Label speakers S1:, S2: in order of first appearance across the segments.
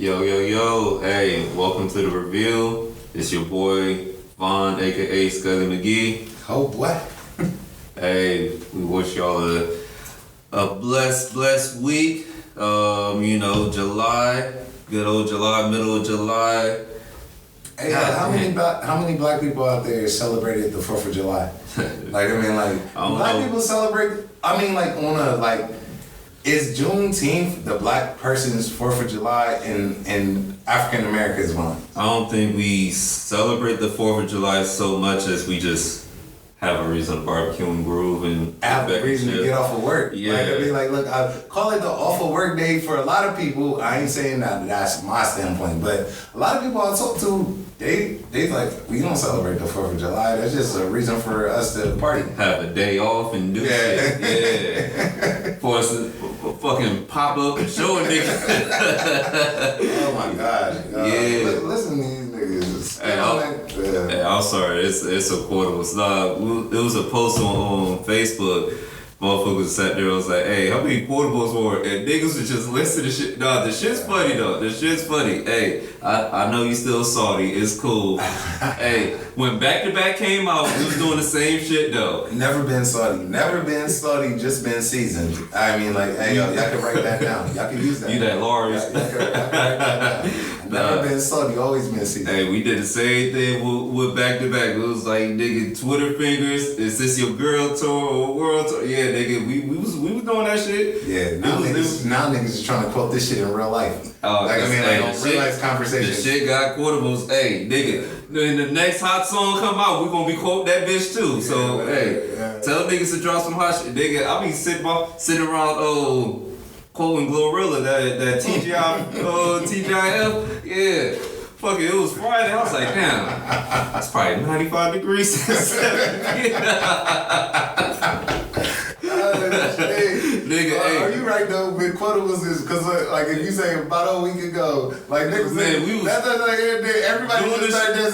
S1: Yo, hey, welcome to the reveal. It's your boy, Vaughn, aka Scully McGee.
S2: Oh, what?
S1: Hey, we wish y'all a blessed week. July, good old July, middle of July.
S2: Hey, how many black people out there celebrated the 4th of July? Black people celebrate, is Juneteenth the black person's 4th of July and African Americans month?
S1: I don't think we celebrate the 4th of July so much as we just have a reason to barbecue and groove and
S2: have a reason to get off of work.
S1: Yeah.
S2: I call it the off of work day for a lot of people. I ain't saying that's my standpoint, but a lot of people I talk to, they like, we don't celebrate the 4th of July. That's just a reason for us to party.
S1: Have a day off and do shit. Yeah. For us to fucking pop up and show a nigga.
S2: Oh my gosh.
S1: Yeah.
S2: Listen to these niggas.
S1: Hey, I'm sorry. It's a quotable. It was a post on Facebook. Motherfuckers sat there and was like, hey, how many quotables were? And niggas was just listening to shit. Nah, the shit's funny though. The shit's funny. Hey, I know you still salty. It's cool. Hey, when Back to Back came out, we was doing the same shit though.
S2: Never been salty. Just been seasoned. I mean, like, hey, y'all can write that down. Y'all can use that.
S1: You that Lars.
S2: Y'all can write that down. Never been salty, always been seasoned.
S1: Hey, we did the same thing with Back to Back. It was like, nigga, Twitter fingers. Is this your girl tour or world tour? Yeah, nigga, we was doing that shit.
S2: Yeah, now niggas is trying to quote this shit in real life.
S1: On
S2: real life conversations.
S1: The shit got quotables. Hey, nigga, when the next hot song come out, we gonna be quote that bitch too. So tell niggas to drop some hot shit. Nigga, I be sitting around quoting Glorilla that TGIF. Yeah. Fuck it, it was Friday. I was like, damn, it's probably 95 degrees. Nigga, hey.
S2: Are you right though? With quotables is because if you say about a week ago, like niggas,
S1: man, we was
S2: everybody was like this,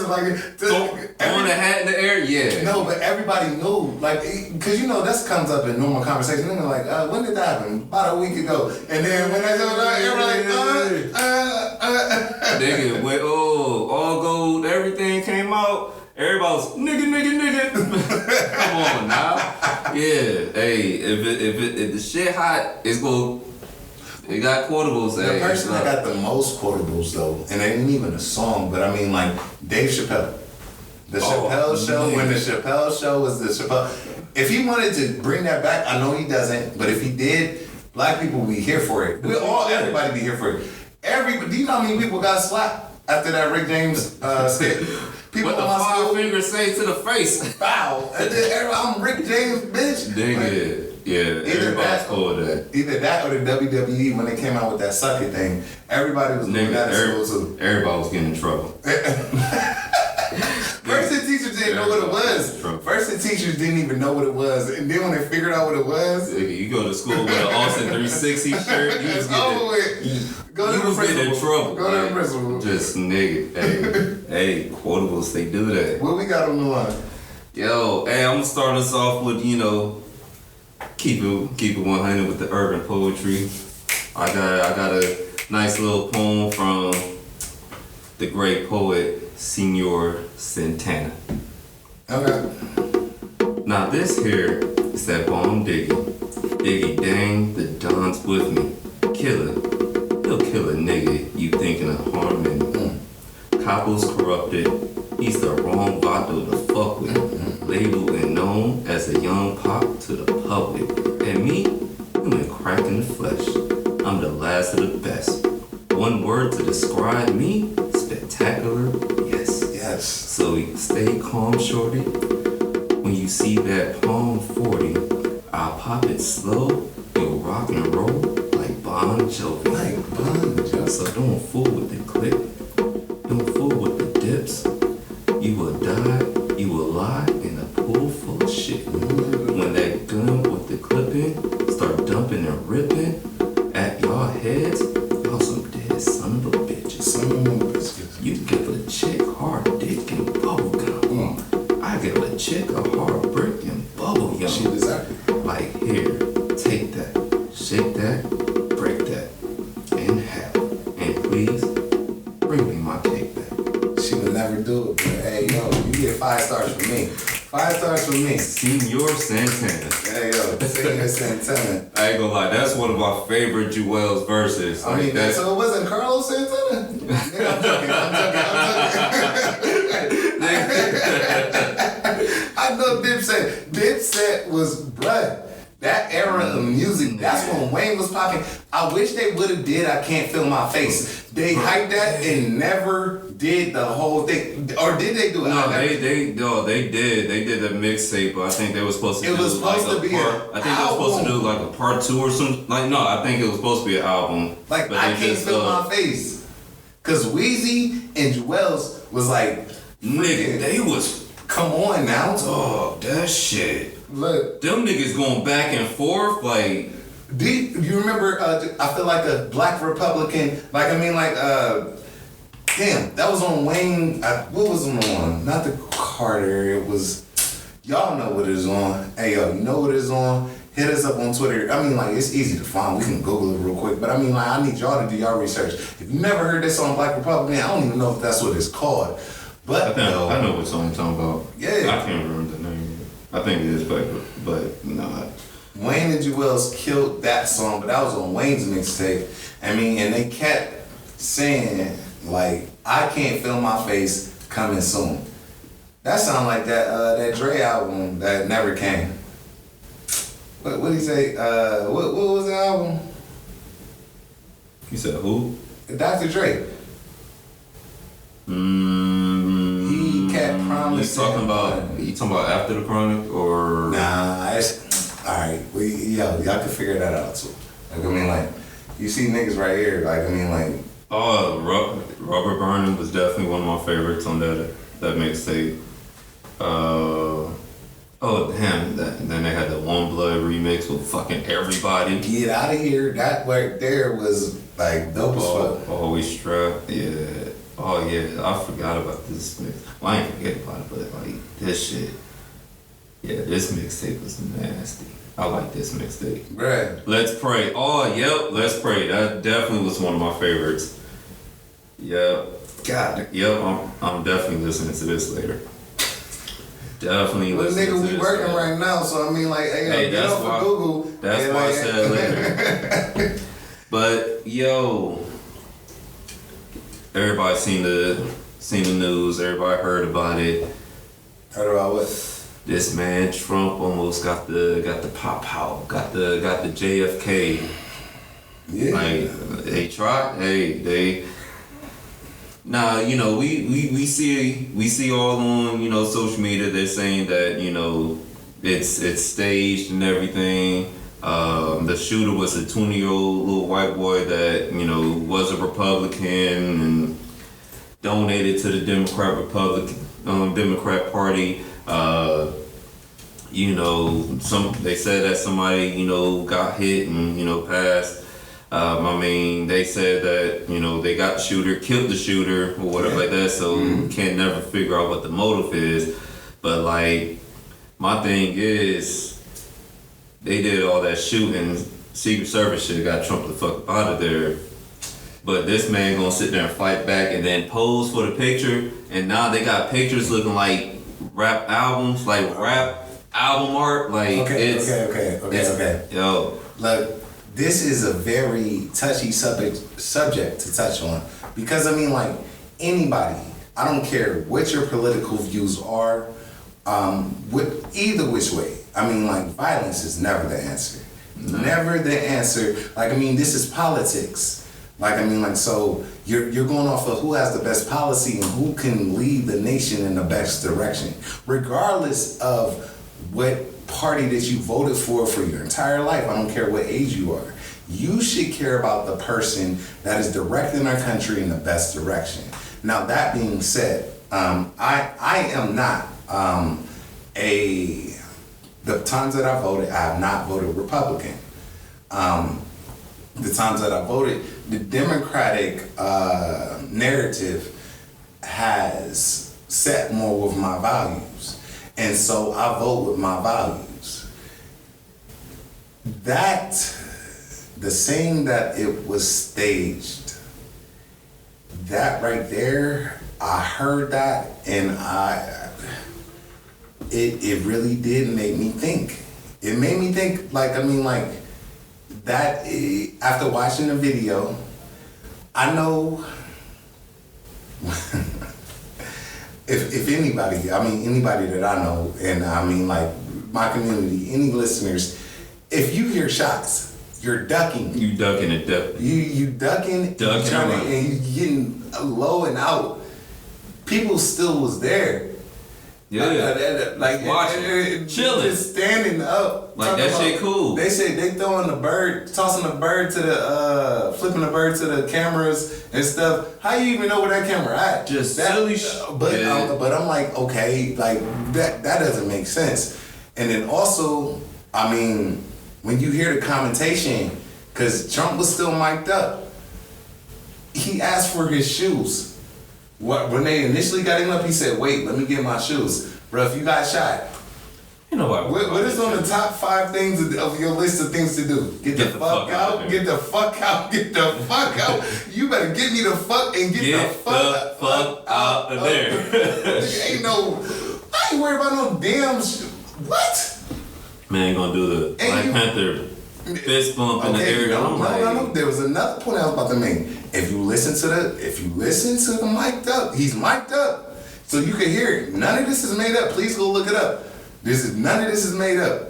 S1: throwing a hat in the air. Yeah.
S2: No, but everybody knew, because that comes up in normal conversation. Nigga, like, when did that happen? About a week ago. And then when they go, everybody
S1: nigga, with all gold, everything came out. Everybody was nigga. Come on now. Yeah. Hey, if the shit hot, it got quotables.
S2: The person that got the most quotables though, and it ain't even a song, but I mean like Dave Chappelle. The Chappelle show, when the Chappelle show was the Chappelle. If he wanted to bring that back, I know he doesn't, but if he did, black people would be here for it. Everybody be here for it. Do you know how many people got slapped after that Rick James skit? People
S1: what the five fingers say to the face?
S2: Bow. And then I'm Rick James, bitch.
S1: Nigga. Yeah, everybody's cool with that.
S2: Either that or the WWE when they came out with that suck it thing. Everybody was doing that at school too.
S1: Everybody was getting in trouble.
S2: First the teachers didn't know what it was. First the teachers didn't even know what it was. And then when they figured out what it was.
S1: You go to school with an Austin 360 shirt, you was getting in trouble.
S2: Go to the principal.
S1: Just nigga. Hey, quotables, they do that.
S2: What we got on the line?
S1: Yo, hey, I'm gonna start us off with, keep it 100 with the urban poetry. I got a nice little poem from the great poet Senor Santana.
S2: Okay.
S1: Now this here is that bomb Diggy dang, the Don's with me. Killer. He'll kill a nigga you thinking of harming. Capo's corrupted. He's the wrong vato to fuck with. Labeled and known as a young pop to the public. And me, I'm a crack in the flesh. I'm the last of the best. One word to describe me, spectacular, yes. So stay calm, shorty. When you see that palm 40, I'll pop it slow. You'll rock and roll like Bon Jovi. So don't fool with the clip. Don't fool with the dips. You will die, you will lie in a pool full of shit. When that gun with the clipping start dumping and ripping at y'all heads, y'all some dead son of a bitches. You give a chick hard dick and bubble gum. I give a chick a hard brick and bubble yum.
S2: She deserved it.
S1: Like here, take that, shake that, break that in half, and please
S2: never do it, but hey, yo, you get 5 stars from me. 5 stars from me.
S1: Senor Santana.
S2: Hey, yo, Senor Santana.
S1: I ain't gonna lie, that's one of my favorite Jewel's verses.
S2: I mean, so it wasn't Carlos Santana? Nigga, I'm joking. I know Dipset. Dipset was, bruh. That era of music, that's when Wayne was popping. I wish they would have did I Can't Feel My Face. They hyped that and never did the whole thing. Or did they do it?
S1: No, they did. They did a mixtape, but I think they were supposed to
S2: it
S1: do
S2: was supposed
S1: like
S2: to be
S1: part. I think they were supposed to do like a part 2 or something. Like, no, I think it was supposed to be an album.
S2: Like, I Can't Feel My Face. Cause Weezy and Jewels was like,
S1: nigga, they was,
S2: come on now.
S1: dog, that shit.
S2: Look,
S1: them niggas going back and forth, like.
S2: Do you remember, I feel like a Black Republican, damn, that was on Wayne, what was it on? Not the Carter, it was, y'all know what it is on. Hey, yo, you know what it is on? Hit us up on Twitter. I mean, like, it's easy to find. We can Google it real quick. But I mean, like, I need y'all to do y'all research. If you never heard this on Black Republican, I don't even know if that's what it's called. But
S1: I know what song you're talking about.
S2: Yeah.
S1: I can't remember the name. I think it is, but nah.
S2: Wayne and Jewels killed that song, but that was on Wayne's mixtape. I mean, and they kept saying, like, I Can't Feel My Face coming soon. That sound like that Dre album that never came. What did he say? What was the album?
S1: You said who?
S2: Dr. Dre. He kept promising.
S1: You talking about After the Chronic or?
S2: Nah, alright. Y'all can figure that out too. Like, I mean, like, you see niggas right here. Like, I mean, like.
S1: Oh, Robert Burnham was definitely one of my favorites on that mixtape. Oh damn! Then they had the One Blood remix with fucking everybody.
S2: Get out of here! That right there was like dope as fuck.
S1: Always strapped, yeah. Oh yeah, I forgot about this mix. Well, I ain't forget about it, but like this shit. Yeah, this mixtape was nasty. I like this mixtape.
S2: Bruh.
S1: Let's Pray. Oh, yep, Let's Pray. That definitely was one of my favorites. Yep. God. Yep, I'm definitely listening to this later. Definitely listening to this.
S2: Nigga, we working right now, so I mean, like, hey, get off of Google.
S1: That's why I said later. But, yo, everybody seen the news. Everybody heard about it.
S2: Heard about what?
S1: This man Trump almost got the pop out, got the JFK.
S2: Yeah.
S1: Like they tried. They. Now you know we see all on social media. They're saying that it's staged and everything. The shooter was a 20-year-old little white boy that was a Republican and donated to the Democrat Party. They said that somebody got hit and passed. I mean, they said that they got the shooter, killed the shooter or whatever like that. So we can't never figure out what the motive is. But like, my thing is, they did all that shooting. Secret Service should have got Trump the fuck out of there. But this man gonna sit there and fight back and then pose for the picture. And now they got pictures looking like rap albums, like rap album art. Like
S2: okay.
S1: Yo,
S2: look, this is a very touchy subject to touch on, because I mean, like, anybody, I don't care what your political views are, with either which way. I mean, like, violence is never the answer. No. Never the answer. Like, I mean, this is politics. Like, I mean, like, so you're going off of who has the best policy and who can lead the nation in the best direction, regardless of what party that you voted for your entire life. I don't care what age you are. You should care about the person that is directing our country in the best direction. Now, that being said, I am not the times that I voted, I have not voted Republican. The times that I voted, the Democratic narrative has set more with my values. And so I vote with my values. The saying that it was staged, that right there, I heard that, and it really did make me think. It made me think, like, I mean, like, that, after watching the video, I know, if anybody, I mean, anybody that I know, and I mean, like, my community, any listeners, if you hear shots, you're ducking.
S1: You ducking and ducking.
S2: You ducking, and you getting low and out. People still was there.
S1: Yeah,
S2: like
S1: watching, chilling,
S2: just standing up.
S1: Like that shit cool.
S2: They say they throwing the bird, tossing the bird to the, flipping the bird to the cameras and stuff. How you even know where that camera at?
S1: Just silly
S2: but I'm like, okay, like that doesn't make sense. And then also, I mean, when you hear the commentation, because Trump was still mic'd up, he asked for his shoes. When they initially got him up, he said, wait, let me get my shoes. Bro, if you got shot,
S1: you know
S2: what is on the top 5 things of your list of things to do? Get the fuck out, get the fuck out, get the fuck out. You better get me the fuck and get the fuck out of there. Ain't no, I ain't worried about no damn what?
S1: Man, gonna do the Black Panther fist bump in the area.
S2: No. There was another point I was about to make. If you listen to the mic'd up, he's mic'd up, so you can hear it. None of this is made up. Please go look it up. None of this is made up.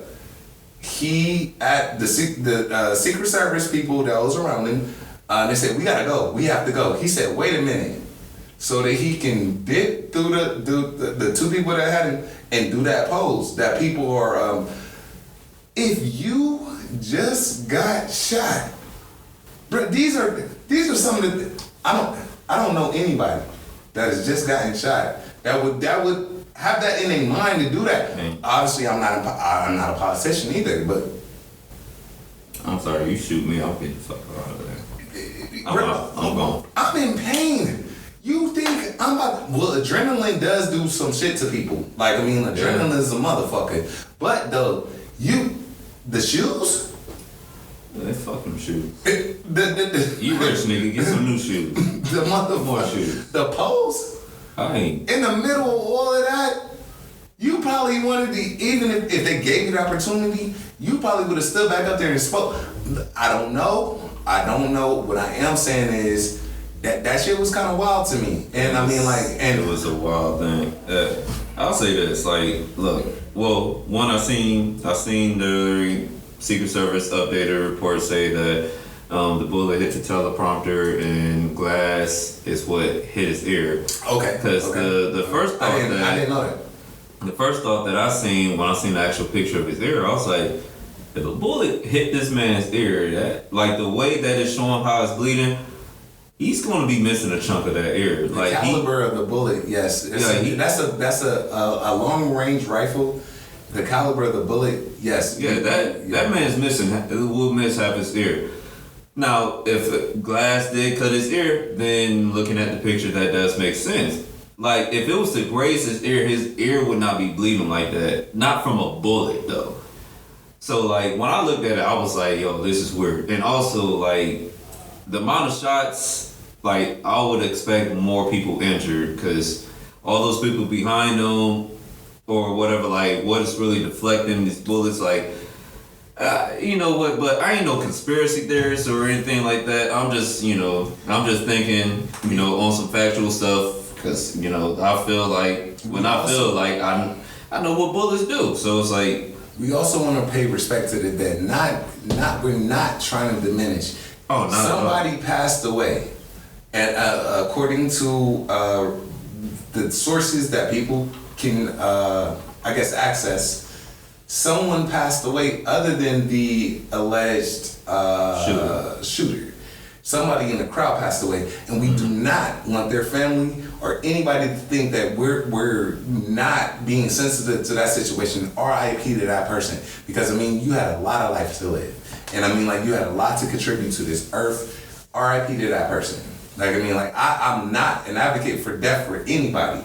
S2: He at the Secret Service people that was around him, they said, we gotta go. We have to go. He said, wait a minute, so that he can dip through the 2 people that had him and do that pose. That people are. If you just got shot, bro, these are some of the. I don't know anybody that has just gotten shot that would have that in their mind to do that. Obviously, I'm not a politician either, but
S1: I'm sorry, you shoot me, I'll get the fuck out of there. I'm gone.
S2: I'm in pain. You think I'm about? Well, adrenaline does do some shit to people. Like, I mean, adrenaline is a motherfucker. But the shoes.
S1: They fucking shoes.
S2: You
S1: rich nigga, get some new shoes.
S2: The motherfucker shoes. The pose.
S1: I ain't.
S2: In the middle of all of that, you probably wanted to, even if they gave you the opportunity, you probably would have stood back up there and spoke. I don't know. What I am saying is that shit was kind of wild to me. And I mean, like, and
S1: it was a wild thing. I'll say this, like, look. Well, one, I seen the Secret Service updated report say that the bullet hit the teleprompter and glass is what hit his ear.
S2: Okay.
S1: Because the first thought
S2: I didn't know that.
S1: The first thought that I seen when I seen the actual picture of his ear, I was like, if a bullet hit this man's ear, that like the way that it's showing how it's bleeding, he's going to be missing a chunk of that ear.
S2: The
S1: like
S2: caliber of the bullet, yes. That's a long range rifle. The caliber of the bullet, yes.
S1: Yeah, that man's missing. Will miss half his ear. Now, if glass did cut his ear, then looking at the picture, that does make sense. Like, if it was to graze his ear would not be bleeding like that. Not from a bullet, though. So, like, when I looked at it, I was like, yo, this is weird. And also, like, the amount of shots, like, I would expect more people injured because all those people behind them or whatever, like, what is really deflecting these bullets, like, you know what, but I ain't no conspiracy theorist or anything like that. I'm just thinking, on some factual stuff, because, I feel like, I know what bullets do. So it's like,
S2: we also want to pay respect to the dead. We're not trying to diminish.
S1: Oh, not
S2: somebody passed away, and according to the sources that people can, access, someone passed away other than the alleged shooter. Somebody in the crowd passed away, and we do not want their family or anybody to think that we're not being sensitive to that situation. RIP to that person, because you had a lot of life to live, and you had a lot to contribute to this earth. RIP to that person. I'm not an advocate for death for anybody.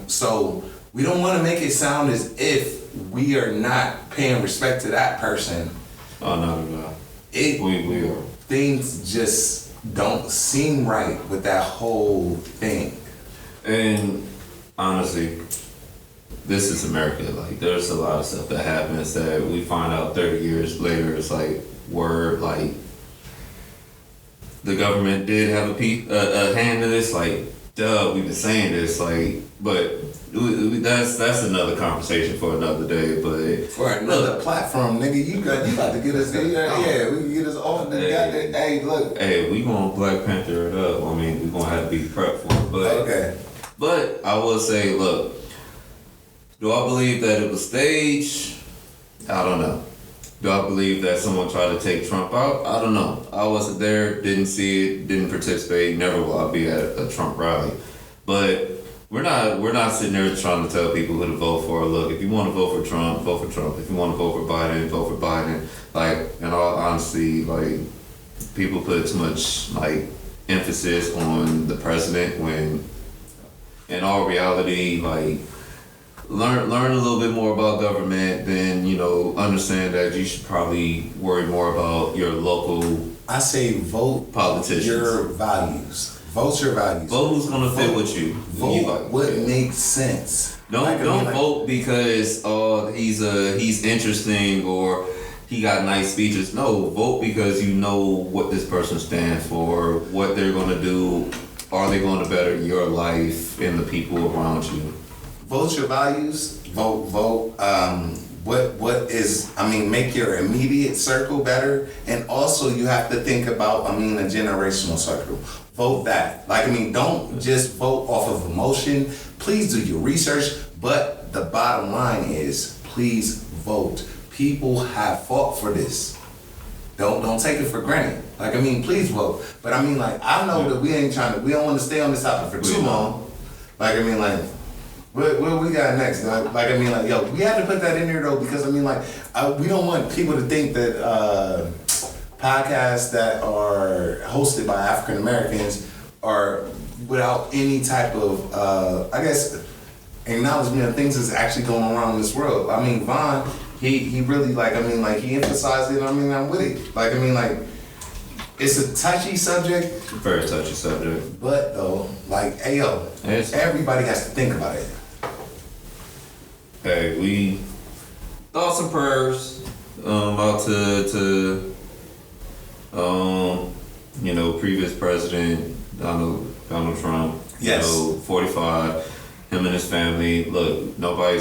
S2: So we don't want to make it sound as if we are not paying respect to that person.
S1: Oh, no. We are.
S2: Things just don't seem right with that whole thing.
S1: And honestly, this is America. Like, there's a lot of stuff that happens that we find out 30 years later. It's like, word, like, the government did have a hand in this. Like, duh, we've been saying this. Like, but that's another conversation for another day. But
S2: for another platform, nigga, you about to get us there. Yeah, we can get us off the goddamn. Hey, look.
S1: Hey, we gonna Black Panther it up. I mean, we gonna have to be prepped for it. But
S2: okay.
S1: But I will say, look, do I believe that it was staged? I don't know. Do I believe that someone tried to take Trump out? I don't know. I wasn't there, didn't see it, didn't participate, never will I be at a Trump rally. But we're not sitting there trying to tell people who to vote for. Look, if you want to vote for Trump, vote for Trump. If you want to vote for Biden, vote for Biden. Like, in all honesty, like, people put too much, like, emphasis on the president when, in all reality, like, learn a little bit more about government, then, you know, understand that you should probably worry more about your local.
S2: I say vote
S1: politicians.
S2: Your values. Vote your values.
S1: Vote who's gonna fit with you.
S2: Vote like, what makes sense.
S1: Don't vote because he's interesting or he got nice speeches. No, vote because you know what this person stands for, what they're gonna do. Are they going to better your life and the people around you?
S2: Vote your values. Vote. What is? I mean, make your immediate circle better, and also you have to think about. I mean, a generational circle. Vote that. Like, I mean, don't just vote off of emotion. Please do your research. But the bottom line is, please vote. People have fought for this. Don't take it for granted. Like, I mean, please vote. But I mean, like, I know that we don't want to stay on this topic for too long. Like, I mean, like, what we got next, dog? Like, I mean, like, yo, we have to put that in there, though, because, I mean, like, we don't want people to think that podcasts that are hosted by African Americans are without any type of, I guess, acknowledgement of things that's actually going on in this world. I mean, Vaughn, he really, like, I mean, like, he emphasized it. I mean, I'm with it. Like, I mean, like, it's a touchy subject.
S1: Very touchy subject.
S2: But, though, like, hey, yo, everybody has to think about it.
S1: Hey, we thoughts and prayers out to you know, previous president Donald Trump.
S2: Yes.
S1: You know, 45. Him and his family. Look, nobody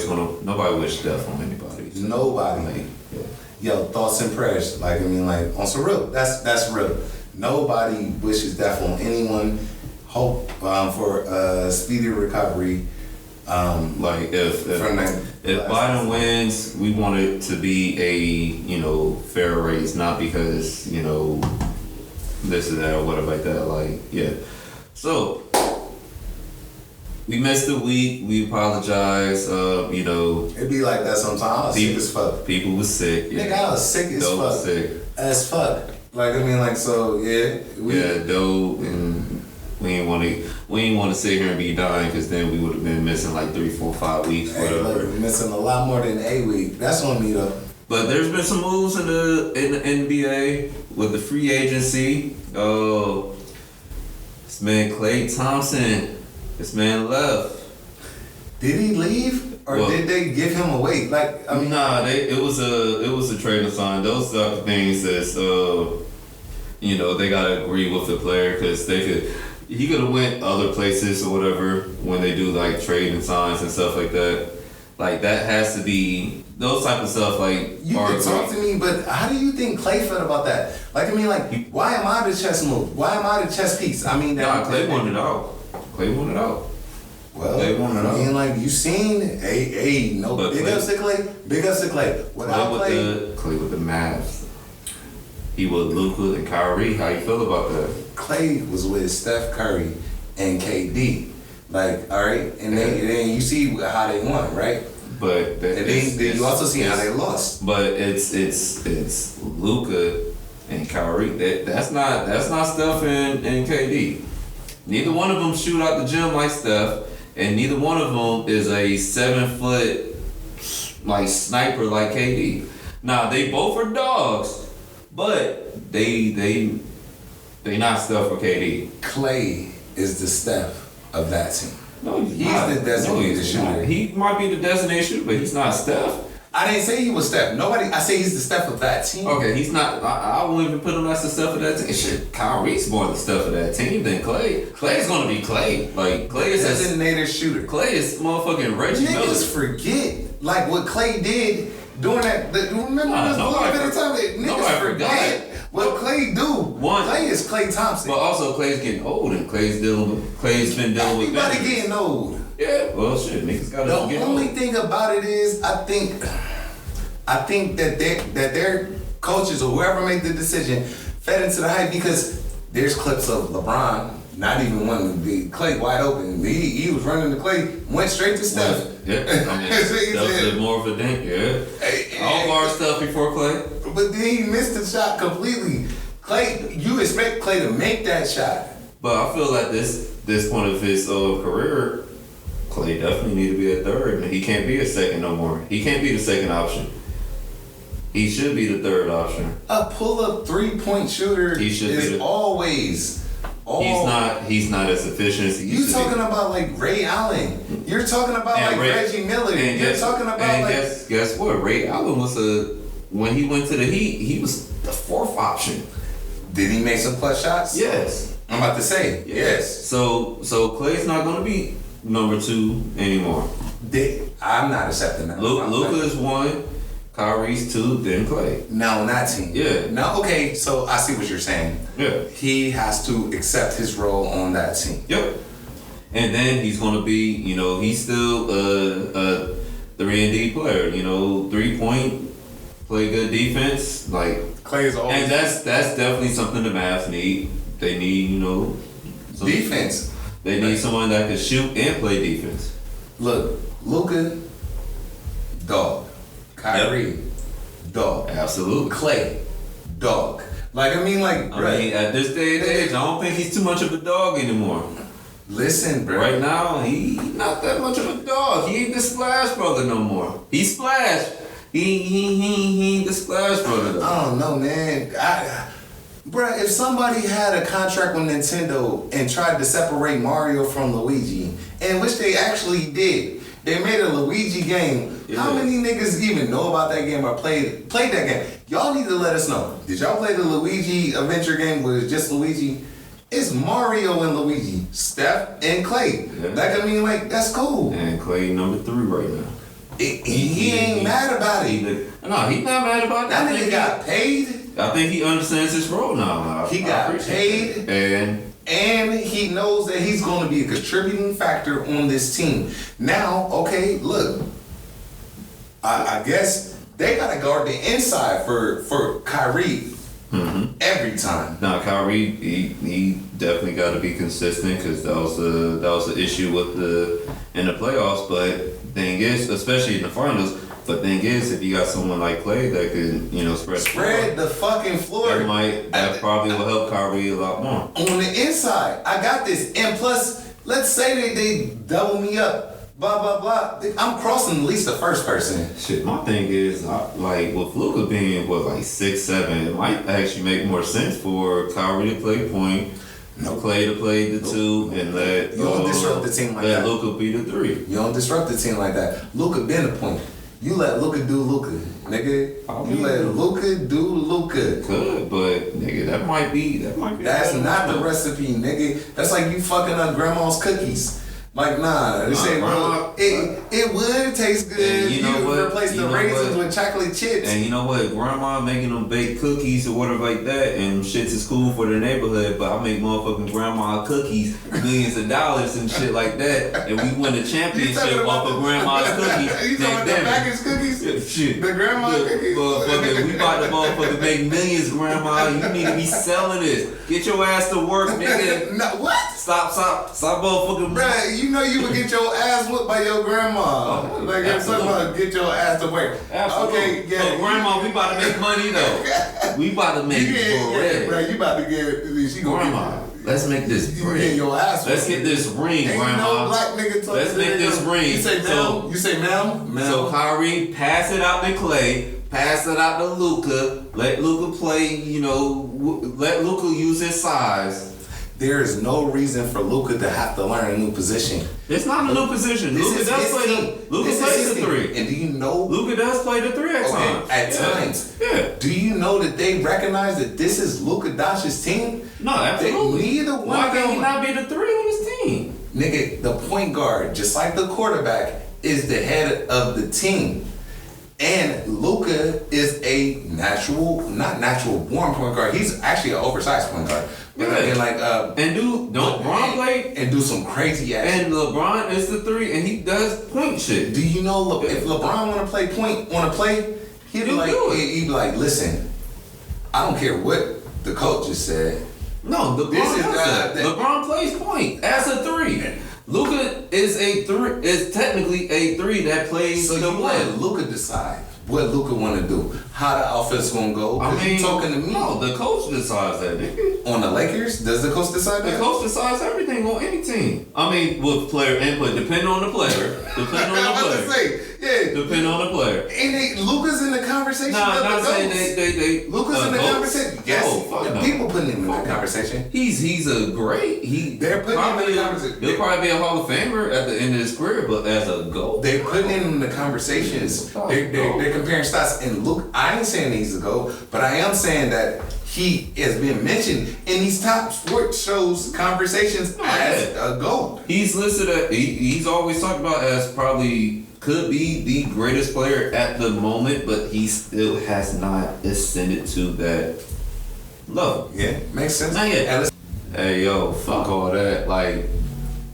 S1: wish death on anybody. So,
S2: nobody.
S1: Like, yeah.
S2: Yo, thoughts and prayers. Like, I mean, like, on some real. That's real. Nobody wishes death on anyone. Hope for speedy recovery.
S1: Like, if Biden wins, we want it to be a, you know, fair race, not because, you know, this or that or whatever like that. Like, yeah. So we missed a week. We apologize. You know,
S2: it be like that sometimes. I was sick as fuck.
S1: People was sick. Yeah.
S2: Nigga, I was sick as fuck.
S1: Sick
S2: as fuck. Like, I mean, like, so yeah.
S1: Dope, and we ain't want to sit here and be dying, because then we would have been missing like 3, 4, 5 weeks.
S2: Hey,
S1: whatever.
S2: Look, missing a lot more than a week. That's on me though.
S1: But there's been some moves in the NBA with the free agency. Oh, this man Klay Thompson, this man left.
S2: Did he leave, or did they give him away? Like, I mean,
S1: nah, it was a trade sign. Those are the things that's you know, they gotta agree with the player, because he could have went other places or whatever when they do like trade and signs and stuff like that. Like, that has to be those type of stuff. Like,
S2: you can talk to me, but how do you think Klay felt about that? Like, I mean, like, why am I the chess move? Why am I the chess piece? I mean,
S1: Klay wanted it out. Klay wanted it out.
S2: Well, I mean, like, you seen, no, but big ups to Klay. Big ups to Klay. Without
S1: Klay with the Mavs. He was Luka and Kyrie. How you feel about that?
S2: Klay was with Steph Curry and KD. Like, all right, and then you see how they won, right?
S1: But
S2: then you also see how they lost.
S1: But it's Luka and Kyrie. That's not Steph and KD. Neither one of them shoot out the gym like Steph, and neither one of them is a 7-foot like sniper like KD. Now, they both are dogs, but they They not Steph or KD.
S2: Clay is the Steph of that team.
S1: No,
S2: he's the designated shooter.
S1: He might be the designated shooter, but he's not Steph.
S2: I didn't say he was Steph. I say he's the Steph of that team.
S1: Okay, he's not. I wouldn't even put him as the Steph of that team. Shit, Kyrie's more the Steph of that team than Clay. Clay's gonna be Clay. Like Clay is
S2: designated shooter.
S1: Clay is motherfucking Reggie Miller.
S2: Niggas forget like what Clay did during that. Remember this little bit of time? Niggas forget what Clay do. Clay is Clay Thompson.
S1: But also Clay's getting old and Clay's been dealing with.
S2: Everybody getting old.
S1: Yeah, well, shit, niggas gotta get old.
S2: The only thing about it is, I think that their coaches or whoever made the decision fed into the hype because there's clips of LeBron not even wanting to be Clay wide open. He was running to Clay, went straight to Steph.
S1: Yeah, I mean, Steph did more of a dink. Yeah, all bar stuff before Clay.
S2: But then he missed the shot completely. Clay, you expect Clay to make that shot.
S1: But I feel like this point of his career. Clay definitely need to be a third. He can't be a second no more. He can't be the second option. He should be the third option.
S2: A pull-up three-point shooter is always.
S1: He's not as efficient as he used to be.
S2: You talking about like Ray Allen. You're talking about like Reggie Miller. You're talking about
S1: guess what? Ray Allen was when he went to the Heat, he was the fourth option.
S2: Did he make some clutch shots?
S1: Yes.
S2: I'm about to say yes.
S1: So Clay's not gonna be number 2 anymore.
S2: I'm not accepting that.
S1: Luka is 1, Kyrie's 2, then Clay.
S2: Now on that team.
S1: Yeah.
S2: Now, okay, so I see what you're saying.
S1: Yeah. He
S2: has to accept his role on that team.
S1: Yep. And then he's gonna be, he's still a 3-and-D player. 3-point, play good defense. Like
S2: Clay is always.
S1: And that's definitely something the Mavs need. They need,
S2: defense.
S1: They need someone that can shoot and play defense.
S2: Look, Luka, dog. Kyrie, dog.
S1: Absolutely.
S2: Clay, dog. I mean,
S1: at this day and age, I don't think he's too much of a dog anymore.
S2: Listen, bro.
S1: Right now, he's not that much of a dog. He ain't the Splash Brother no more. He Splash. He ain't the Splash Brother though.
S2: I don't know, man. Bruh, if somebody had a contract with Nintendo and tried to separate Mario from Luigi, and which they actually did, they made a Luigi game. Yeah. How many niggas even know about that game or played that game? Y'all need to let us know. Did y'all play the Luigi adventure game where it's just Luigi? It's Mario and Luigi, Steph and Clay. Yeah. That's cool.
S1: And Clay number 3 right now.
S2: He ain't mad about it.
S1: No, he's not mad about it.
S2: That nigga got paid.
S1: I think he understands his role now.
S2: He got paid, and he knows that he's going to be a contributing factor on this team. Now, okay, look, I guess they got to guard the inside for Kyrie every time.
S1: Now, Kyrie, he definitely got to be consistent because that was the issue in the playoffs. But thing is, especially in the finals. But thing is, if you got someone like Clay that could,
S2: spread the fucking floor,
S1: that probably will help Kyrie a lot more.
S2: On the inside, I got this. And plus, let's say they double me up, blah, blah, blah. I'm crossing at least the first person.
S1: Shit, my thing is, with Luka being, 6'7", it might actually make more sense for Kyrie to play point, Clay to play the 2, and let
S2: you don't disrupt the team like that.
S1: Let Luka be the 3.
S2: You don't disrupt the team like that. Luka been the point. You let Luka do Luka, nigga. You let Luka do Luka.
S1: Could, but nigga, that might be.
S2: That's not the recipe, nigga. That's like you fucking up grandma's cookies. Nah, they say, bro, it would taste good. You replace the raisins with chocolate chips.
S1: And you know what? Grandma making them baked cookies or whatever like that, and shit's is cool for the neighborhood, but I make motherfucking grandma cookies, millions of dollars and shit like that, and we win a championship off of grandma's cookies.
S2: You talking about the packaged cookies?
S1: Yeah, shit.
S2: The grandma cookies?
S1: Motherfucker, we about to motherfucker make millions, grandma. You need to be selling this. Get your ass to work, nigga.
S2: No, what?
S1: Stop motherfucking.
S2: Bruh, you know you would get your ass whooped by your grandma. If someone get your ass to work.
S1: Absolutely.
S2: Okay, yeah.
S1: But grandma, we about to make money though. We about to make bread.
S2: Bro, you about to get. She gonna
S1: grandma, let's make this bread.
S2: You your ass.
S1: Let's get this ring,
S2: ain't
S1: grandma.
S2: No black nigga
S1: let's make this ring.
S2: You say ma'am. You say ma'am.
S1: So Kyrie, pass it out to Clay. Pass it out to Luka. Let Luka play, let Luka use his size.
S2: There is no reason for Luka to have to learn a new position.
S1: It's not a new position. Luka does play the 3.
S2: And do you know
S1: Luka does play the 3 at times?
S2: At times.
S1: Yeah.
S2: Do you know that they recognize that this is Luka Doncic's team?
S1: No, absolutely.
S2: Neither one
S1: Why
S2: of them.
S1: can't he not be the 3 on his team?
S2: Nigga, the point guard, just like the quarterback, is the head of the team. And Luka is a not natural born point guard. He's actually an oversized point guard.
S1: Yeah.
S2: And
S1: don't LeBron play
S2: and do some crazy ass.
S1: And LeBron is the 3, and he does point shit.
S2: Do you know if LeBron want to play, he'd be like, listen, I don't care what the coach just said.
S1: No, LeBron plays point as a 3. Luka is technically a 3 that plays
S2: so
S1: the
S2: you
S1: 1.
S2: let Luka decide what Luka want to do, how the offense gonna go.
S1: I mean,
S2: you talking to me?
S1: No, the coach decides that, nigga.
S2: On the Lakers, does the coach decide that?
S1: The coach decides everything on any team. I mean, with player input, depending on the player. Depending on the player.
S2: And Luka's in the conversation.
S1: Nah, not saying they
S2: Luka's in the conversation. Yes,
S1: no.
S2: People putting him in the conversation.
S1: He's a great.
S2: They're putting him in the conversation.
S1: He'll probably be a Hall of Famer at the end of his career, but as a GOAT,
S2: they're putting him in the conversations. They're comparing stats. And Luka, I ain't saying he's a GOAT, but I am saying that he has been mentioned in these top sports shows conversations as a GOAT.
S1: He's listed at. He's always talked about as probably could be the greatest player at the moment, but he still has not ascended to that level.
S2: Yeah, makes sense.
S1: Not yet. Hey yo, fuck all that. Like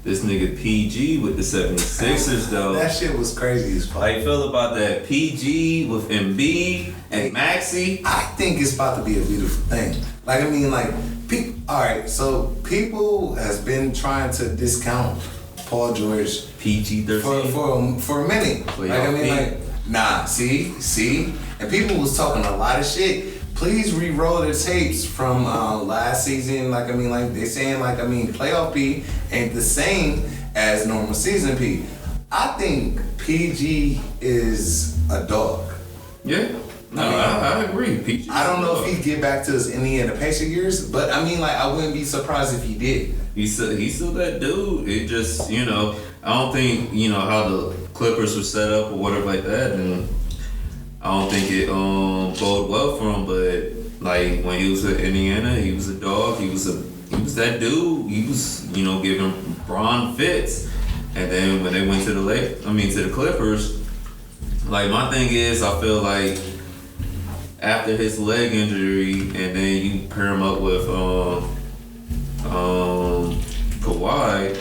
S1: this nigga PG with the 76ers though.
S2: That shit was crazy as fuck.
S1: How you feel about that? PG with Embiid and Maxey?
S2: I think it's about to be a beautiful thing. Like, I mean, like, alright, so people has been trying to discount Paul George
S1: PG-13
S2: for a minute. Like, I mean, like, nah, see? And people was talking a lot of shit. Please re-roll the tapes from last season. Like, I mean, like, they saying, like, I mean, playoff P ain't the same as normal season P. I think PG is a dog.
S1: Yeah. No, I agree. PG.
S2: I don't know if he'd get back to his Indiana Pacer years, but I mean, like, I wouldn't be surprised if he did.
S1: He's still that dude. It just, I don't think, how the Clippers were set up or whatever like that, and I don't think it bode well for him. But like when he was at Indiana, he was a dog. He was that dude. He was, giving Bron fits. And then when they went to the Clippers, like my thing is, I feel like after his leg injury, and then you pair him up with Kawhi,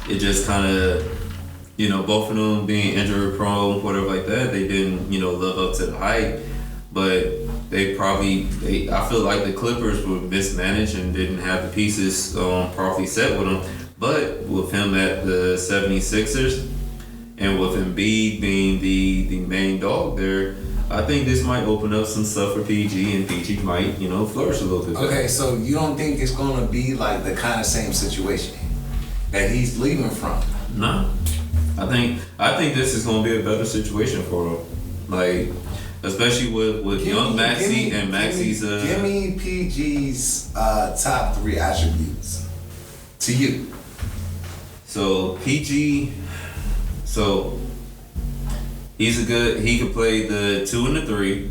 S1: it just kind of, both of them being injury prone, whatever like that, they didn't, live up to the hype. But I feel like the Clippers were mismanaged and didn't have the pieces properly set with them. But with him at the 76ers and with Embiid being the main dog there, I think this might open up some stuff for PG, and PG might, flourish a little bit.
S2: Okay, so you don't think it's gonna be like the kind of same situation that he's leaving from?
S1: No, I think this is gonna be a better situation for him. Like, especially with young Maxey and Maxey's.
S2: Give me PG's top 3 attributes to you.
S1: So PG, he could play the 2 and the 3.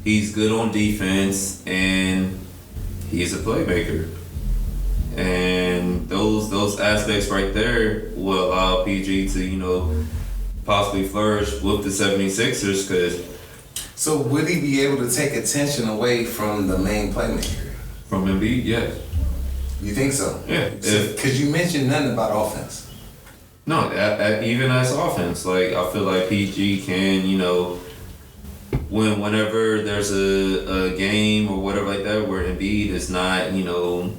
S1: He's good on defense, and he's a playmaker. And those aspects right there will allow PG to, possibly flourish with the 76ers. Cause
S2: so would he be able to take attention away from the main playmaker?
S1: From Embiid, yes. You
S2: think so?
S1: Yeah.
S2: Because you mentioned nothing about offense.
S1: No, even as offense, like I feel like PG can, whenever there's a game or whatever like that where Embiid is not,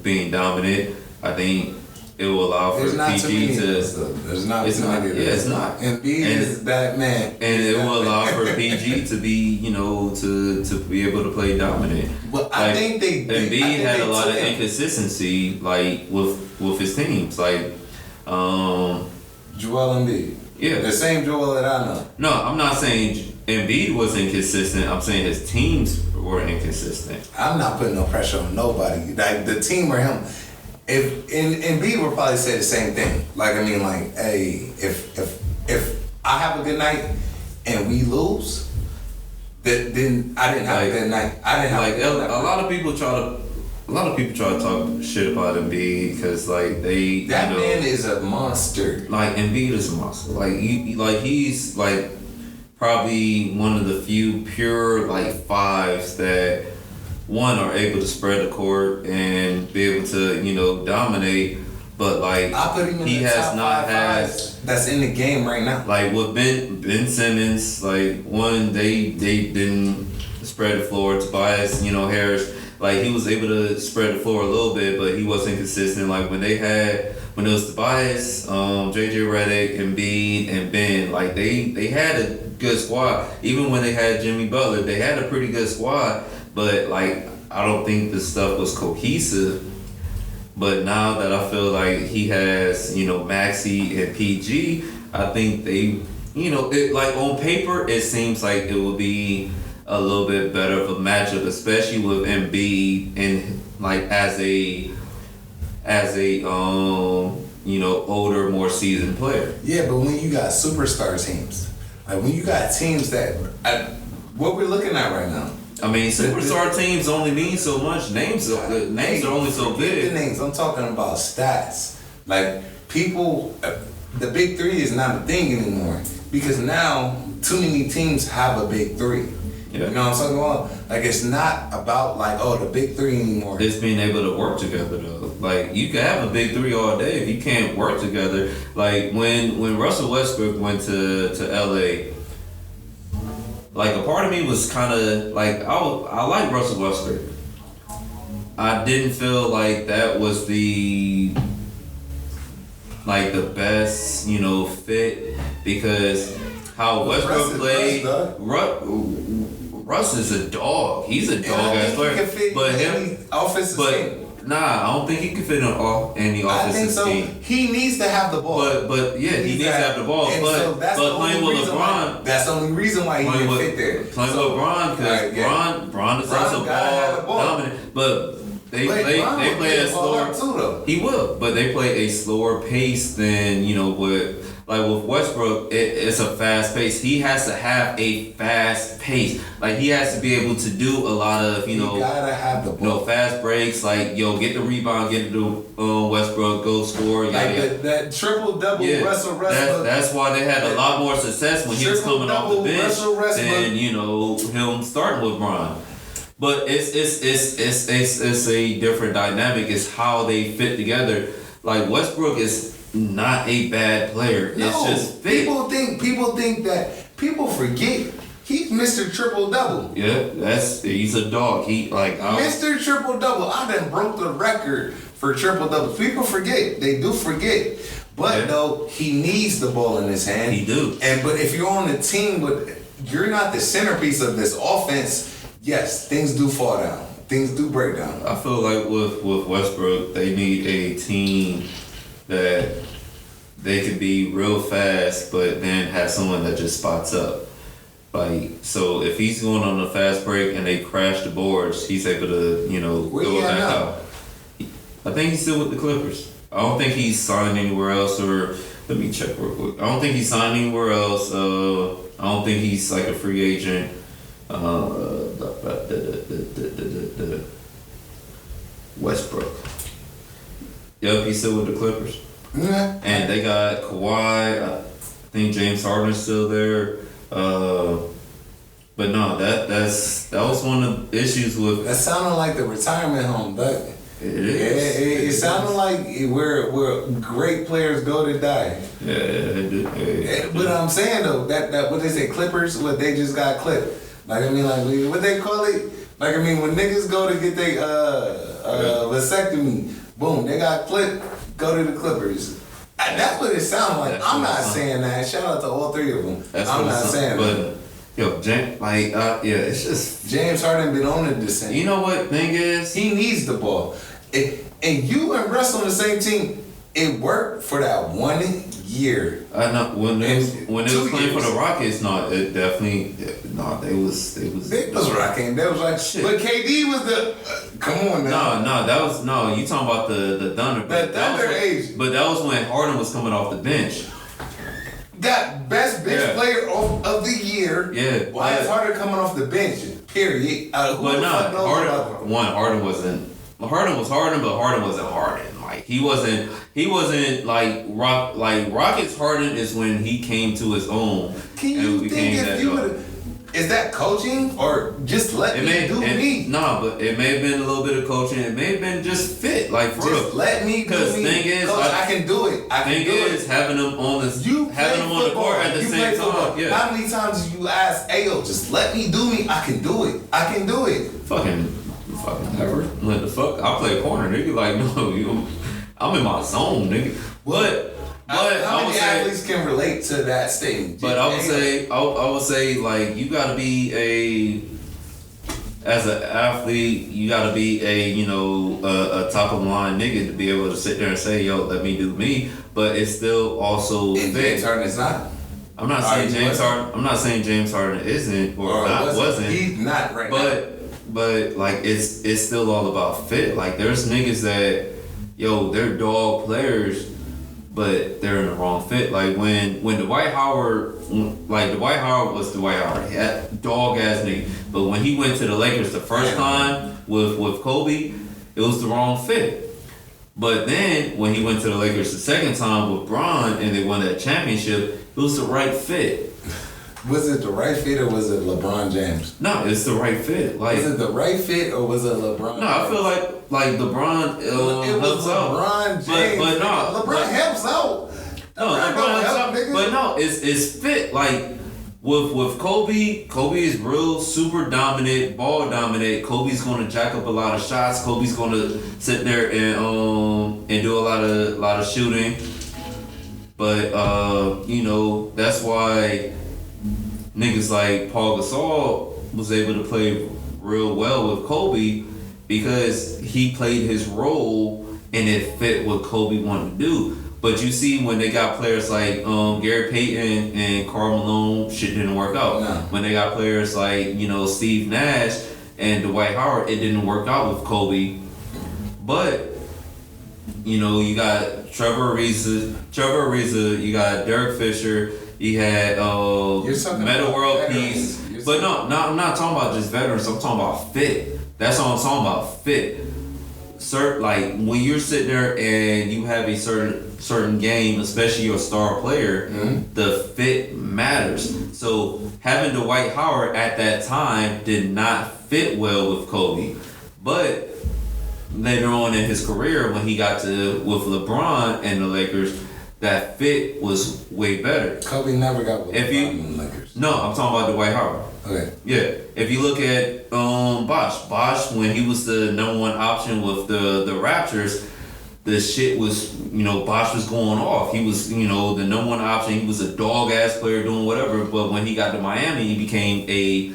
S1: being dominant, I think it will allow for PG to.
S2: There's not too many.
S1: Yeah, it's not.
S2: Embiid is that man.
S1: And it will allow for PG to be, to be able to play dominant.
S2: Well, I think
S1: Embiid had a lot of inconsistency, like with his teams, like.
S2: Joel Embiid.
S1: Yeah.
S2: The same Joel that I know.
S1: No, I'm not saying Embiid was inconsistent. I'm saying his teams were inconsistent.
S2: I'm not putting no pressure on nobody. Like the team or him. If Embiid would probably say the same thing. Like I mean, like, hey, if I have a good night and we lose, then I didn't have a good night. I didn't have
S1: like
S2: a good night.
S1: a lot of people try to talk shit about Embiid because like
S2: that man is a monster.
S1: Like Embiid is a monster. Like he's like probably one of the few pure like fives that one are able to spread the court and be able to dominate. But like
S2: I put him in
S1: he
S2: the
S1: has
S2: top
S1: not had
S2: that's in the game right now.
S1: like with Ben Simmons, like one they didn't spread the floor. Tobias, Harris, like he was able to spread the floor a little bit, but he wasn't consistent. Like when it was Tobias, JJ Redick, Embiid, and Ben, like they had a good squad. Even when they had Jimmy Butler, they had a pretty good squad. But like I don't think the stuff was cohesive. But now that I feel like he has, Maxey and PG, I think they, it, like on paper, it seems like it will be a little bit better of a matchup, especially with Embiid and like as a older, more seasoned player.
S2: Yeah, but when you got superstar teams, like when you got teams that, what we're looking at right now.
S1: I mean, superstar teams only mean so much. Names are only so big.
S2: The names. I'm talking about stats. Like people, the big three is not a thing anymore because now too many teams have a big three.
S1: Yeah.
S2: You know what I'm talking about? Like it's not about like the big three anymore.
S1: It's being able to work together though. Like you can have a big three all day if you can't work together. Like when Russell Westbrook went to LA. Like a part of me was kind of like I like Russell Westbrook. I didn't feel like that was the best fit because how Westbrook played. Russ is a dog. He's a dog ass player. But
S2: offensive scheme.
S1: Nah, I don't think he can fit in any offensive
S2: I think so.
S1: scheme.
S2: He needs to have the ball.
S1: But yeah, he needs to have the ball. But playing with LeBron,
S2: that's the only reason why he didn't fit there.
S1: Playing with LeBron because Bron is also ball dominant. But they play a slower. He will, but they play a slower pace than with Westbrook. It's a fast pace. He has to have a fast pace. Like he has to be able to do a lot of
S2: you gotta have the ball.
S1: Fast breaks. Like get the rebound, get it to Westbrook, go score.
S2: Like that triple double Russell.
S1: That's why they had a lot more success when he was coming off the bench than him starting with Bron. But it's a different dynamic. It's how they fit together. Like Westbrook is not a bad player.
S2: No,
S1: it's just fit.
S2: People forget he's Mr. Triple Double.
S1: Yeah, he's a dog.
S2: Mr. Triple Double. I done broke the record for triple doubles. People forget. They do forget. But though he needs the ball in his hand.
S1: He do.
S2: But if you're on a team you're not the centerpiece of this offense. Yes, things do fall down. Things do break down.
S1: I feel like with Westbrook, they need a team that they can be real fast, but then have someone that just spots up. Like, so if he's going on a fast break and they crash the boards, he's able to, go back out. I think he's still with the Clippers. I don't think he's signed anywhere else, or let me check real quick. I don't think he's signed anywhere else. I don't think he's like a free agent. Westbrook. Yep, he's still with the Clippers.
S2: Yeah.
S1: And they got Kawhi. I think James Harden's still there. But no, that was one of the issues with.
S2: That sounded like the retirement home, but
S1: it is.
S2: It sounded like where great players go to die.
S1: Yeah, it did.
S2: But I'm saying though, that what they say, Clippers, what they just got clipped. Like I mean, like what they call it. Like I mean, when niggas go to get their vasectomy, boom, they got clipped. Go to the Clippers. That's what it sounds like. I'm not saying that. Shout out to all three of them. I'm not saying that.
S1: Yo, James, it's just
S2: James Harden been on the descent.
S1: You know what thing is?
S2: He needs the ball. And you and Russ on the same team, it worked for that 1 year.
S1: I know when they was playing for the
S2: years.
S1: Rockets. No, it definitely. No, they was.
S2: They was rocking. They was like
S1: Shit.
S2: But KD was the. Come on now.
S1: No, that was no. You talking about the Thunder?
S2: The Thunder age.
S1: But that was when Harden was coming off the bench.
S2: Got best bench player of the year.
S1: Yeah.
S2: Why is Harden coming off the bench? Period.
S1: But no, Harden wasn't. Harden was Harden, but Harden wasn't Harden. Like he wasn't like Rockets Harden is when he came to his own.
S2: Can you think if you would? Is that coaching or just let me do me?
S1: No, but it may have been a little bit of coaching. It may have been just fit, like for real.
S2: Just let me do me.
S1: Thing is,
S2: Coach, I can do it.
S1: Thing is, having them on the court at the same time. Yeah.
S2: How many times you ask, "Ayo, just let me do me. I can do it. I can do it."
S1: Fucking never. What the fuck? I play corner, nigga. Like no, I'm in my zone, nigga. But
S2: how many athletes can relate to that stage?
S1: But I would say like you gotta be as an athlete, you gotta be a top of the line nigga to be able to sit there and say, yo, let me do me. But it's still also
S2: and James Harden is not.
S1: I'm not saying James Harden isn't or wasn't.
S2: He's not right now.
S1: But like it's still all about fit. Like there's niggas that they're dog players, but they're in the wrong fit. Like when Dwight Howard was Dwight Howard, he had dog ass nigga. But when he went to the Lakers the first time with Kobe, it was the wrong fit. But then when he went to the Lakers the second time with Bron and they won that championship, it was the right fit.
S2: Was it the right fit or was it LeBron James?
S1: No, it's the right fit. Like,
S2: was it the right fit or was it LeBron?
S1: No, I feel like LeBron helps out.
S2: LeBron James.
S1: But no,
S2: LeBron helps out.
S1: No, LeBron helps out. Nigga. But no, it's fit. Like with Kobe is real super dominant, ball dominant. Kobe's gonna jack up a lot of shots. Kobe's gonna sit there and do a lot of shooting. But that's why niggas like Paul Gasol was able to play real well with Kobe because he played his role and it fit what Kobe wanted to do. But you see when they got players like Gary Payton and Karl Malone, shit didn't work out.
S2: No.
S1: When they got players like, Steve Nash and Dwight Howard, it didn't work out with Kobe. But you got Trevor Ariza, you got Derek Fisher, you had Meta World Peace. But no, I'm not talking about just veterans. I'm talking about fit. That's all I'm talking about. Fit. Like when you're sitting there and you have a certain game, especially your star player, the fit matters. So having Dwight Howard at that time did not fit well with Kobe, but later on in his career when he got with LeBron and the Lakers, that fit was way better.
S2: Kobe never got with LeBron and the Lakers.
S1: No, I'm talking about Dwight Howard.
S2: Okay.
S1: Yeah. If you look at Bosh when he was the number one option with the Raptors, the shit was, Bosh was going off. He was, the number one option. He was a dog ass player doing whatever. But when he got to Miami, he became the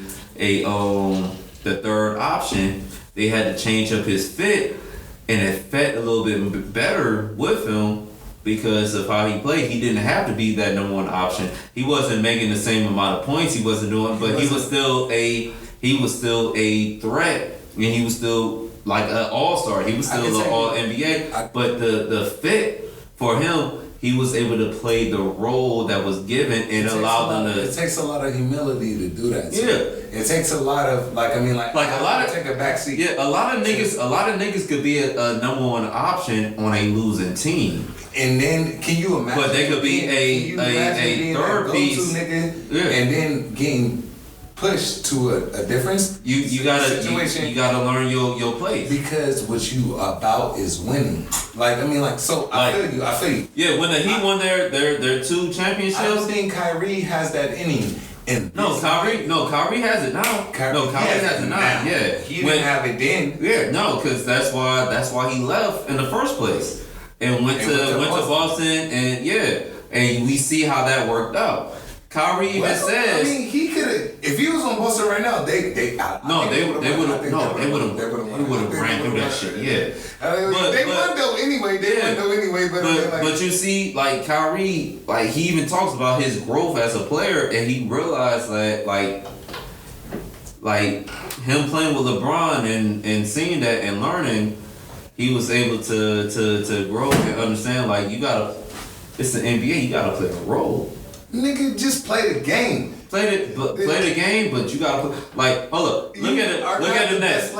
S1: third option. They had to change up his fit, and it fit a little bit better with him because of how he played. He didn't have to be that number one option. He wasn't making the same amount of points. He wasn't doing, but he was still a threat, and he was still like an all-star. He was still an all NBA. But the fit for him, he was able to play the role that was given and allowed them to.
S2: It takes a lot of humility to do that.
S1: Yeah.
S2: It takes a lot of take a back seat.
S1: Yeah, a lot of niggas could be a number one option on a losing team.
S2: And then can you imagine?
S1: But they could be a third piece,
S2: nigga, and then getting pushed to a difference.
S1: You gotta learn your place
S2: because what you about is winning. I feel you.
S1: Yeah, when the Heat won their 2 championships,
S2: I don't think Kyrie has that in him.
S1: Kyrie has it now. Kyrie has it now. Yeah,
S2: he didn't have it then.
S1: Yeah, no, because that's why he left in the first place and went to Boston, and we see how that worked out. Kyrie even says.
S2: I mean, he could have. If he was on Boston right now, they would have ran through that shit. Yeah,
S1: they
S2: won though anyway.
S1: But you see, like Kyrie, like he even talks about his growth as a player, and he realized that like him playing with LeBron and seeing that and learning, he was able to grow and understand. Like it's the NBA. You gotta play a role.
S2: Nigga, just play the game.
S1: Play the game, but you gotta play. Like, hold up, look at the Nets.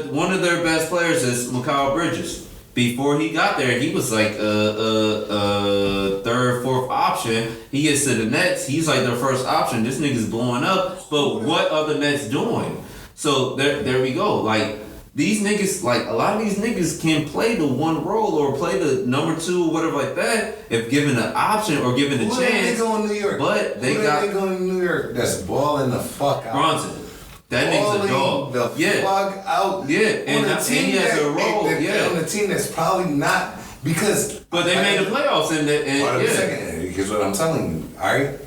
S1: One of their best players is Mikal Bridges. Before he got there, he was like a third, fourth option. He gets to the Nets, he's like their first option. This nigga's blowing up, but what are the Nets doing? So there we go. Like these niggas, like a lot of these niggas can play the one role or play the number two, whatever like that, if given an option or given a chance.
S2: They going to New York?
S1: But they
S2: going to New York that's balling the fuck out.
S1: Bronson. That nigga's a dog.
S2: The fuck out.
S1: Yeah, and he has a role.
S2: On the team that's probably not because.
S1: But they made the playoffs and
S2: second. Here's what I'm telling you. All right,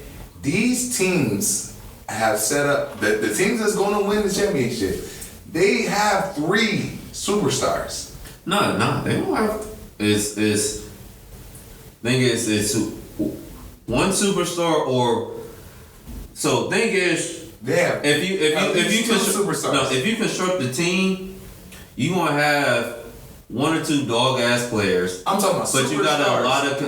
S2: these teams have set up the teams that's going to win the championship. They have 3 superstars.
S1: No, they don't have. It's one superstar or. So thing is.
S2: Yeah.
S1: If you construct the team, you gonna have 1 or 2 dog ass players.
S2: I'm talking about.
S1: But you got a lot of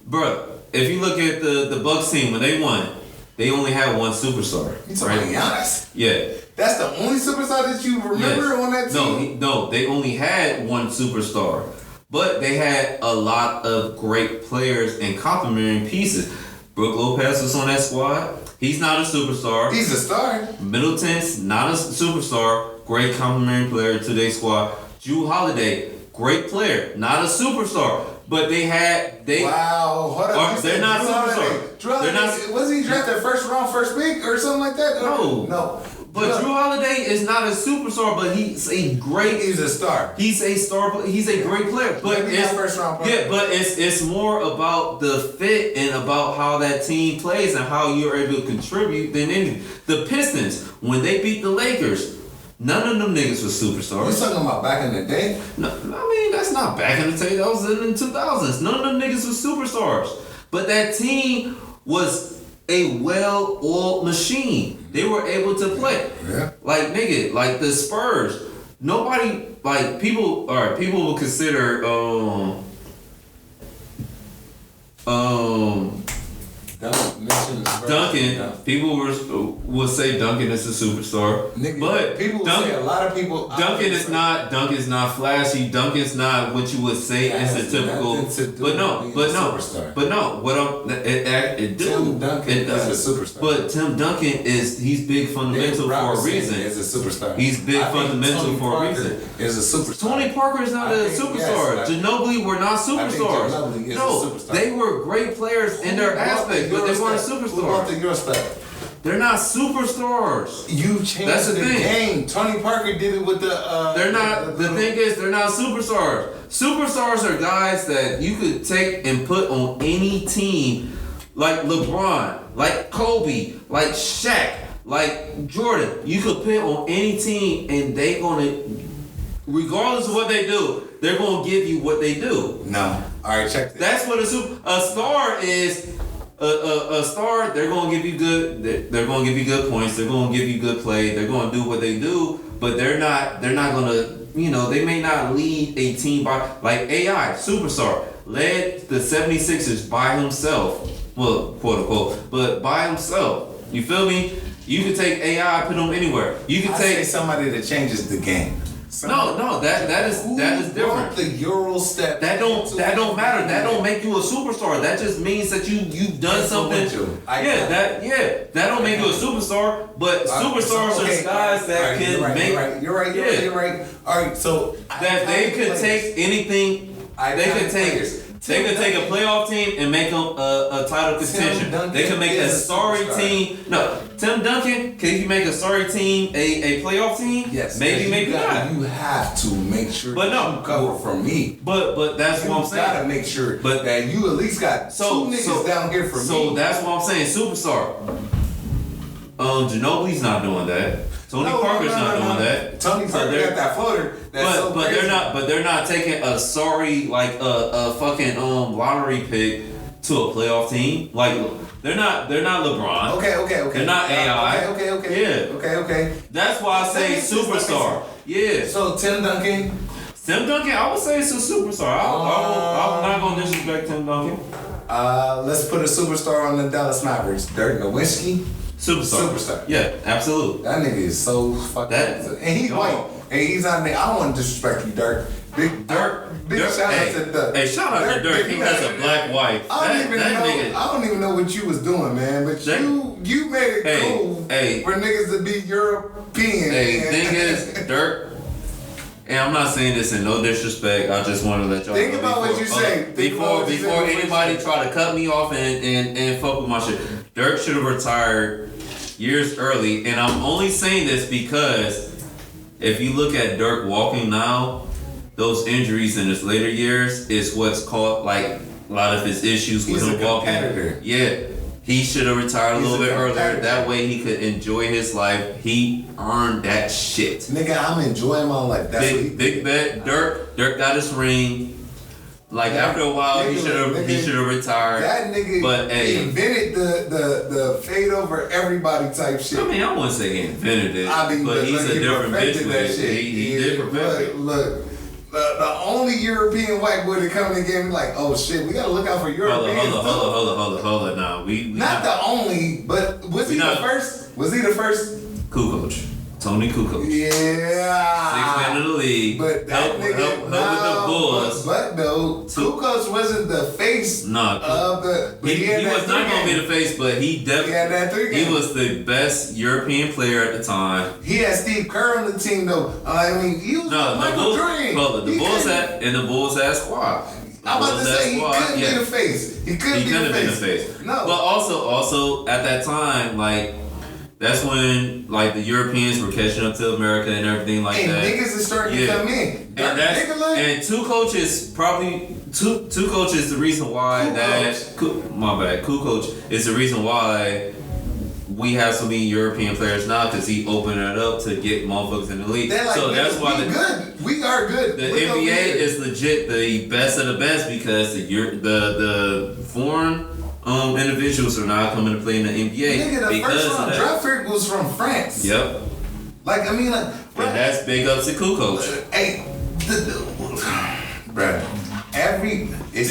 S1: bruh. If you look at the Bucks team when they won, they only had 1 superstar.
S2: You talking about Giannis?
S1: Yeah.
S2: That's the only superstar that you remember on that team?
S1: No, they only had 1 superstar. But they had a lot of great players and complementing pieces. Brook Lopez was on that squad. He's not a superstar.
S2: He's a star.
S1: Middleton's not a superstar. Great complimentary player to their squad. Drew Holiday, great player, not a superstar. But
S2: Wow, hold up.
S1: They're not superstars.
S2: They're not. Wasn't he drafted first round, first pick, or something like that? No.
S1: But Drew Holiday is not a superstar, but he's
S2: a star.
S1: He's a star. He's a great player. But it's
S2: first round player.
S1: Yeah, but it's more about the fit and about how that team plays and how you're able to contribute than anything. The Pistons, when they beat the Lakers, none of them niggas was superstars.
S2: You talking about back in the day?
S1: No, I mean that's not back in the day. That was in the 2000s. None of them niggas was superstars. But that team was a well-oiled machine. They were able to play.
S2: Yeah.
S1: Like nigga, like the Spurs. Nobody like people will consider Duncan. People will say Duncan is a superstar.
S2: Nigga,
S1: but
S2: a lot of people
S1: Duncan's not flashy. Duncan's not what you would say is a typical. What
S2: Tim Duncan is a superstar.
S1: But Tim Duncan he's big fundamental for a reason.
S2: Is a superstar.
S1: He's big fundamental for a reason.
S2: Is a superstar.
S1: Tony Parker is not a superstar. Ginobili were not superstars. No, they were great players in their aspect, but they weren't superstars.
S2: Who brought the Eurostep?
S1: They're not superstars.
S2: You changed the game. Tony Parker did it with the.
S1: They're not. The thing is, they're not superstars. Superstars are guys that you could take and put on any team, like LeBron, like Kobe, like Shaq, like Jordan. You could put on any team, and they gonna, regardless of what they do, they're gonna give you what they do.
S2: No. All right, check this.
S1: That's what a star is. A star, they're gonna give you good. They're gonna give you good points. They're gonna give you good play. They're gonna do what they do, but they're not gonna. They may not lead a team by like AI superstar led the 76ers by himself. Well, quote unquote, but by himself. You feel me? You can take AI, put them anywhere. You can take
S2: somebody that changes the game.
S1: No, that is different.
S2: The Eurostep.
S1: That don't matter. That don't make you a superstar. That just means that you've done something. That don't make you a superstar. But superstars are guys that can make.
S2: You're right. All right, so
S1: that they could take anything. They could take They could take a playoff team and make them a title contention. They can make a sorry team. No, Tim Duncan, can you make a sorry team a playoff team?
S2: Yes.
S1: Maybe not.
S2: You have to make sure you cover from me.
S1: But that's what I'm saying.
S2: You gotta make sure that you at least got two niggas down here for me.
S1: So that's what I'm saying. Superstar. Ginobili's not doing that. Tony Parker's not doing that.
S2: Tony Parker got that floater.
S1: But they're not taking a sorry a fucking lottery pick to a playoff team. Like they're not LeBron.
S2: Okay.
S1: They're not AI.
S2: Okay.
S1: Yeah.
S2: Okay.
S1: That's why I say superstar. Yeah.
S2: So Tim Duncan,
S1: I would say it's a superstar. I'm not gonna disrespect Tim Duncan.
S2: Let's put a superstar on the Dallas Mavericks. Dirk Nowitzki. Superstar.
S1: Yeah, absolutely.
S2: That nigga is so fucking. And he's white. And he's not. I don't want to disrespect you, Dirk. Big shout out to Dirk.
S1: Hey, shout out to Dirk. He has a black wife.
S2: I don't even know what you was doing, man. But you made it cool for niggas to be European.
S1: Hey, thing is, Dirk. And I'm not saying this in no disrespect. I just want to let y'all
S2: think about what you say.
S1: Before anybody try to cut me off and fuck with my shit. Dirk should have retired years early. And I'm only saying this because if you look at Dirk walking now, those injuries in his later years is what's called like a lot of his issues with him walking. Yeah. He should have retired a little bit earlier. That way he could enjoy his life. He earned that shit.
S2: Nigga, I'm enjoying my life. That's
S1: big bet. Dirk got his ring. Like after a while, he should have retired.
S2: That nigga invented the fade over everybody type shit.
S1: I mean, I wouldn't say he invented it. But he's a different bitch with it. He did perfect it.
S2: Look. The only European white boy to come in the game like, oh shit, we gotta look out for Europeans.
S1: Hold on. Now we
S2: not the only, but was he the first? Was he the first?
S1: Kukoc. Tony Kukoc.
S2: Yeah.
S1: 6th man of the league.
S2: But that nigga
S1: help with the Bulls.
S2: But though, Kukoc wasn't the face of the.
S1: He was not gonna be the face, but he definitely he was the best European player at the time.
S2: He had Steve Kerr on the team though. I mean, he was Michael Jordan.
S1: The Bulls had squad.
S2: I'm about to say he couldn't be the face. He couldn't be the face. No.
S1: But also at that time, like. That's when like the Europeans were catching up to America and everything like that.
S2: And niggas is starting to come in.
S1: And two coaches, the reason why Kukoc is the reason why we have so many European players now because he opened it up to get motherfuckers in the league.
S2: Like,
S1: so that's why
S2: we are good.
S1: The NBA is legit the best of the best because the foreign individuals are now coming to play in the NBA.
S2: Nigga, the first round draft pick was from France.
S1: Yep.
S2: Like, I mean, like...
S1: And that's big ups to Kukoc.
S2: Hey, bruh, it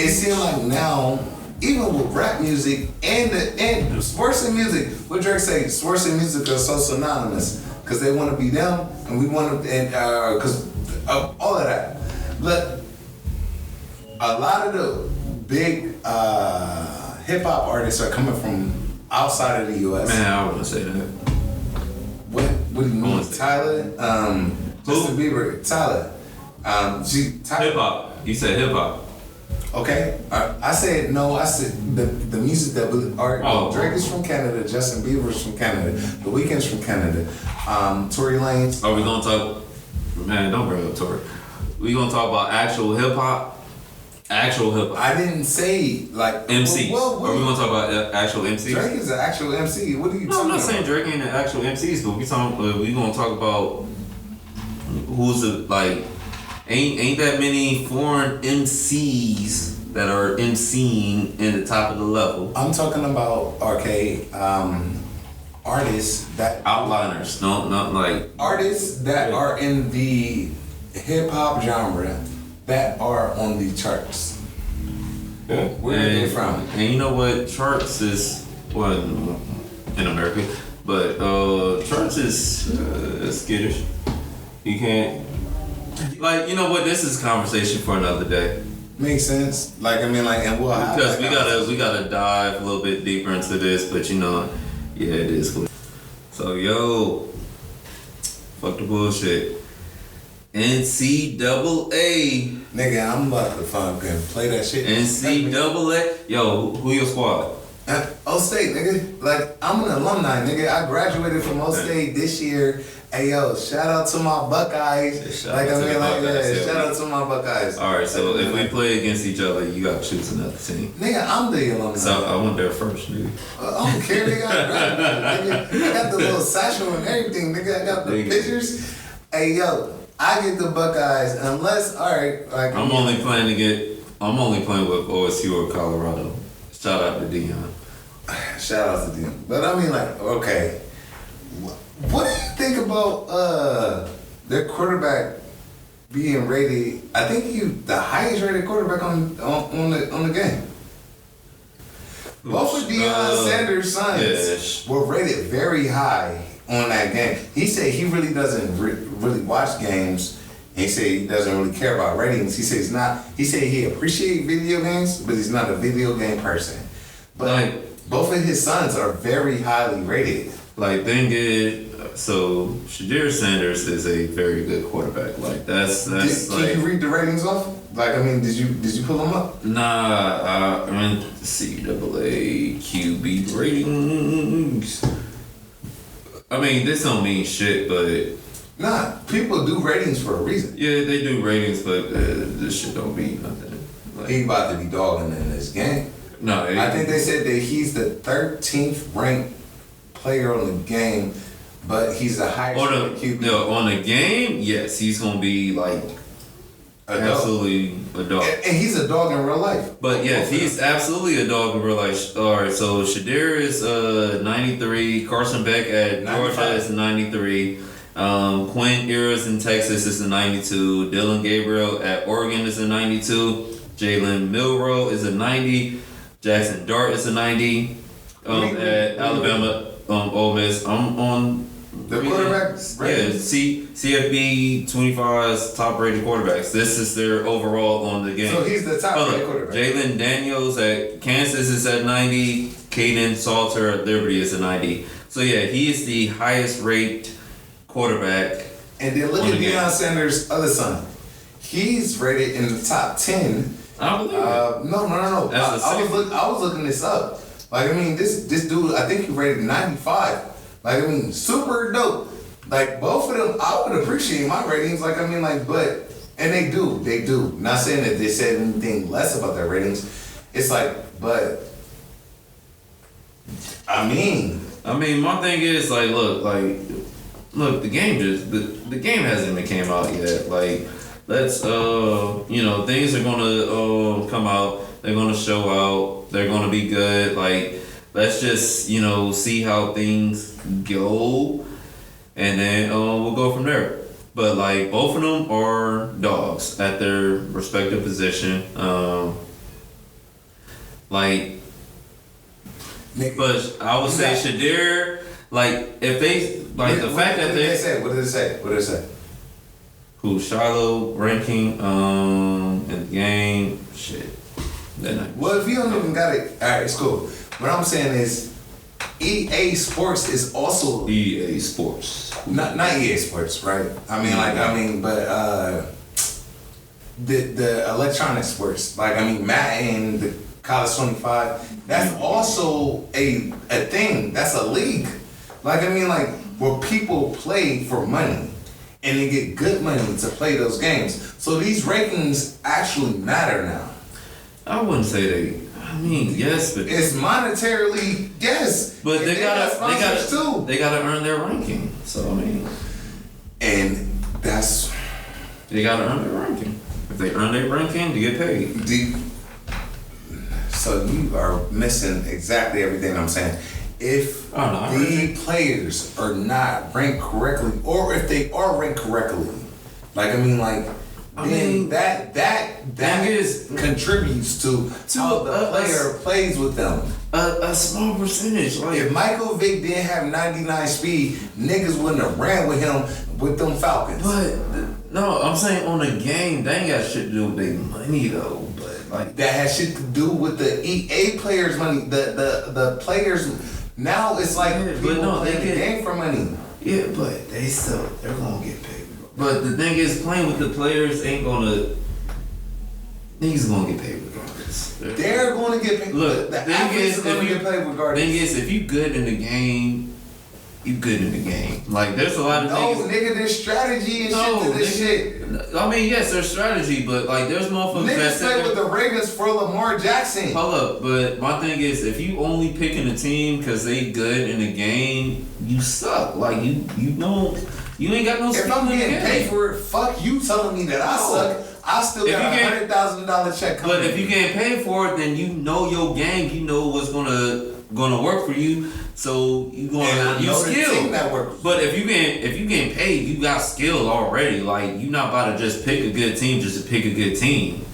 S2: seemed like now, even with rap music and sports and music, what Drake say, sports and music are so synonymous because they want to be them and we want to, and because all of that. But a lot of the big hip hop artists are coming from outside of the U.S.
S1: Man, I wouldn't say that.
S2: What do you mean? Tyler? Justin Bieber. Tyler.
S1: Hip hop. You said hip hop.
S2: Okay. I said no. I said the music that Drake is from Canada. Justin Bieber is from Canada. The Weeknd's from Canada. Tory Lanez.
S1: Are we gonna talk? Man, don't bring up Tory. We gonna talk about actual hip hop. Actual hip hop.
S2: I didn't say like
S1: MCs. Are we gonna talk about actual MCs?
S2: Drake is an actual MC. What are you talking about?
S1: I'm not saying Drake ain't an actual MCs, but we gonna talk about who's ain't that many foreign MCs that are MCing in the top of the level.
S2: I'm talking about artists that
S1: outliners. No, not like
S2: artists that are in the hip hop genre. That are on the charts.
S1: Yeah.
S2: Where are they from?
S1: And you know what? Charts is in America, but charts is skittish. You can't you know what? This is a conversation for another day.
S2: Makes sense. And we'll have
S1: because we gotta dive a little bit deeper into this, but it is cool. So fuck the bullshit. NCAA.
S2: Nigga, I'm about to fucking play that shit.
S1: NCAA. Yo, who your squad?
S2: O State, nigga. Like, I'm an alumni, nigga. I graduated from O State this year. Hey, yo, shout out to my Buckeyes. Shout out to my Buckeyes.
S1: All right, so if we play against each other, you gotta choose another team.
S2: Nigga, I'm the alumni.
S1: So I went there first, nigga.
S2: I don't care, nigga. I got the little satchel and everything, nigga. I got the pictures. Hey, yo, I get the Buckeyes unless, all right. Like,
S1: I'm only playing with OSU or Colorado. Shout out to Dion.
S2: Shout out to Dion. But I mean, like, okay. What do you think about their quarterback being rated? I think the highest rated quarterback on the game. Both of Deion Sanders' sons were rated very high on that game. He said he really doesn't really watch games. He said he doesn't really care about ratings. He said he's not. He said he appreciates video games, but he's not a video game person. But both of his sons are very highly rated.
S1: Like, thing is, so Shadir Sanders is a very good quarterback. Like, that's
S2: Can you read the ratings off? Like, I mean, did you pull them up?
S1: Nah, I mean, NCAA QB ratings. I mean, this don't mean shit, but
S2: nah, people do ratings for a reason.
S1: Yeah, they do ratings, but this shit don't mean nothing. Like,
S2: he about to be dogging in this game.
S1: No,
S2: I think they said that he's the 13th ranked player on the game, but he's the highest QB.
S1: No, on the game, yes, he's gonna be like absolutely a dog.
S2: And he's a dog in real life.
S1: But yes, he's absolutely a dog in real life. All right, so Shadir is 93. Carson Beck at 95. Georgia is 93. Quinn Ewers in Texas is a 92. Dylan Gabriel at Oregon is a 92. Jalen Milroe is a 90. Jackson Dart is a 90. At Alabama, Ole Miss. I'm on
S2: the quarterback.
S1: Yeah, CFB 25's top rated quarterbacks. This is their overall on the game.
S2: So he's the top rated quarterback.
S1: Jalen Daniels at Kansas is at 90. Caden Salter at Liberty is a 90. So yeah, he is the highest rated quarterback.
S2: And then look at Deion Sanders' other son. He's rated in the top 10.
S1: I believe it.
S2: No. I was looking this up. Like, I mean, this dude, I think he rated 95. Like, I mean, super dope. Like, both of them, I would appreciate my ratings. Like, I mean, like, but, and they do. Not saying that they said anything less about their ratings. It's like, but, I mean,
S1: my thing is, like, look, the game the game hasn't even came out yet. Like, let's, things are gonna come out. They're gonna show out. They're gonna be good. Like, let's just, see how things go, and then we'll go from there. But like, both of them are dogs at their respective position. But I would say Shadir, like, if they like the fact that they
S2: say, what did it say?
S1: Who Shiloh ranking in the game? Shit.
S2: Well, if you don't even got it, all right, it's cool. What I'm saying is, EA Sports is also
S1: EA Sports.
S2: Not EA Sports, right? But the electronic sports, like, Madden, the College 25. That's also a thing. That's a league. Like, where people play for money. And they get good money to play those games. So these rankings actually matter now.
S1: I wouldn't say they. Yes, but
S2: it's monetarily, yes.
S1: But they gotta earn their ranking. So and
S2: that's
S1: they gotta earn their ranking. If they earn their ranking, they get paid.
S2: So you are missing exactly everything I'm saying. If the players are not ranked correctly, or if they are ranked correctly, that contributes to how the player plays with them.
S1: A small percentage. Like,
S2: if Michael Vick didn't have 99 speed, niggas wouldn't have ran with him with them Falcons.
S1: But no, I'm saying on the game, they ain't got shit to do with their money though. But like,
S2: that has shit to do with the EA players' money. The players now, it's like people play the game for money.
S1: Yeah, but they're gonna get paid. But the thing is, playing with the players ain't gonna. Niggas gonna get paid regardless.
S2: They're gonna get paid.
S1: Look,
S2: the athletes are gonna get paid regardless.
S1: Thing is, if you good in the game, you good in the game. Like there's a lot of
S2: niggas.
S1: No,
S2: nigga, there's strategy and shit to this shit.
S1: I mean, yes, there's strategy, but like there's motherfuckers
S2: niggas play with the Ravens for Lamar Jackson.
S1: Hold up, but my thing is, if you only picking a team because they good in the game, you suck. Like you don't. You ain't got no skill.
S2: If I'm getting paid for it, fuck you telling me that I suck. I still got a $100,000 check coming.
S1: But if you getting paid for it, then you know your game. You know what's gonna work for you. So you you skill. But if you getting paid, you got skill already. Like you not about to just pick a good team just to pick a good team.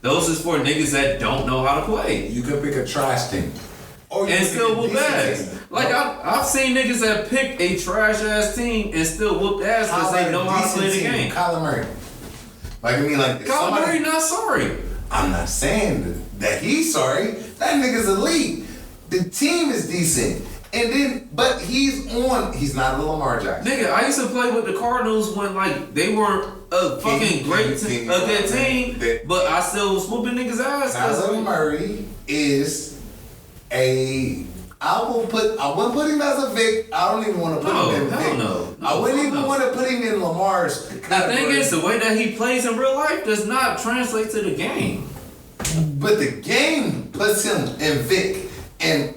S1: Those is for niggas that don't know how to play.
S2: You could pick a trash team.
S1: And still whoop ass. Like I've seen niggas that pick a trash ass team and still whoop ass because they know how to play the game.
S2: Kyler Murray. Like I mean, like
S1: Kyler Murray not sorry.
S2: I'm not saying that he's sorry. That nigga's elite. The team is decent. And then, but he's not a Lamar Jackson.
S1: Nigga, I used to play with the Cardinals when like they weren't a fucking great team, a good team, but I still was whooping niggas ass.
S2: Kyler Murray is I wouldn't put him as a Vic. I don't even want to put him in Vic.
S1: No,
S2: I wouldn't even want to put him in Lamar's category.
S1: The thing is, the way that he plays in real life does not translate to the game.
S2: But the game puts him in Vic and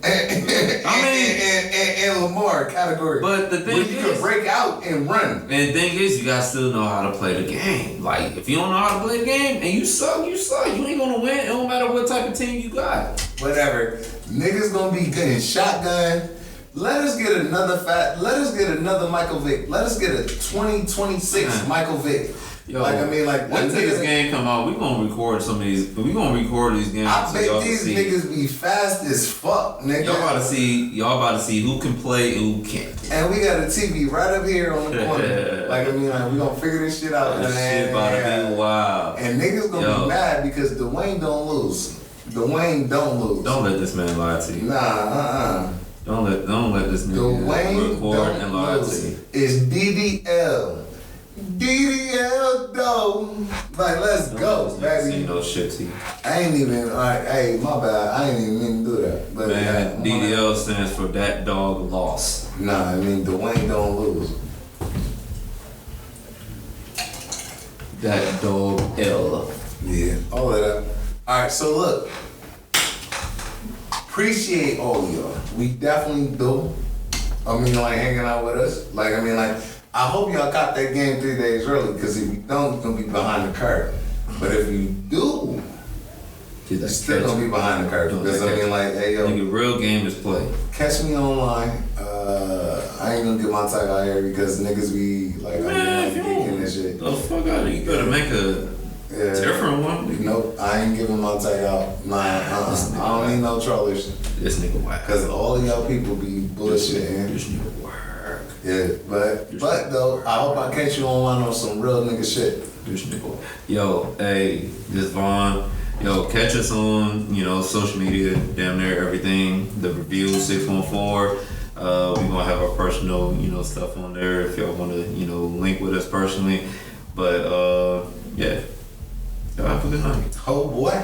S2: Lamar category.
S1: But the thing
S2: where you can break out and run.
S1: And the thing is, you gotta still know how to play the game. Like if you don't know how to play the game and you suck, you suck. You ain't gonna win. It don't matter what type of team you got.
S2: Whatever. Niggas gonna be getting shotgun. Let us get another Michael Vick. Let us get a 2026 Michael Vick.
S1: Yo,
S2: like I mean, like
S1: when this game come out, we gonna record some of these. We gonna record these games.
S2: I bet these niggas be fast as fuck, nigga.
S1: Y'all about to see who can play and who can't.
S2: And we got a TV right up here on the corner. Like I mean, like we gonna figure this shit out.
S1: This shit about to be wild.
S2: And niggas gonna be mad because Dwayne don't lose. Dwayne don't lose.
S1: Don't let this man lie to you.
S2: Nah,
S1: Don't let this nigga record and lie to you.
S2: It's DDL. DDL though. Like let's go, baby.
S1: Ain't no shit to you.
S2: I ain't even hey, my bad. I ain't even mean to do that. But
S1: man, DDL stands for that dog lost.
S2: Nah, I mean Dwayne don't lose.
S1: That dog L.
S2: Yeah, all of that. Alright, so look. Appreciate all of y'all. We definitely do. I mean, like hanging out with us. Like, I mean, like, I hope y'all got that game 3 days early, because if you don't, it's gonna be behind the curve. But if you do, it's still gonna be behind the curve. Because I mean, like, hey yo,
S1: nigga, real game is play.
S2: Catch me online. I ain't gonna get my tag out here because niggas be like,
S1: man,
S2: I'm geeking and shit.
S1: The fuck out of you better make a different one.
S2: Nope, I ain't giving my tag out. Nah, I don't need no trollers.
S1: This nigga whack.
S2: Cause all of y'all people be bullshitting.
S1: This nigga work.
S2: Yeah, but though, I hope I catch you online on some real nigga shit.
S1: This nigga. Yo, hey, this Vaughn. Yo, catch us on, social media, damn near everything. The Review 614. We gonna have our personal, stuff on there if y'all wanna, link with us personally. But yeah. Y'all have a good night.
S2: Oh boy.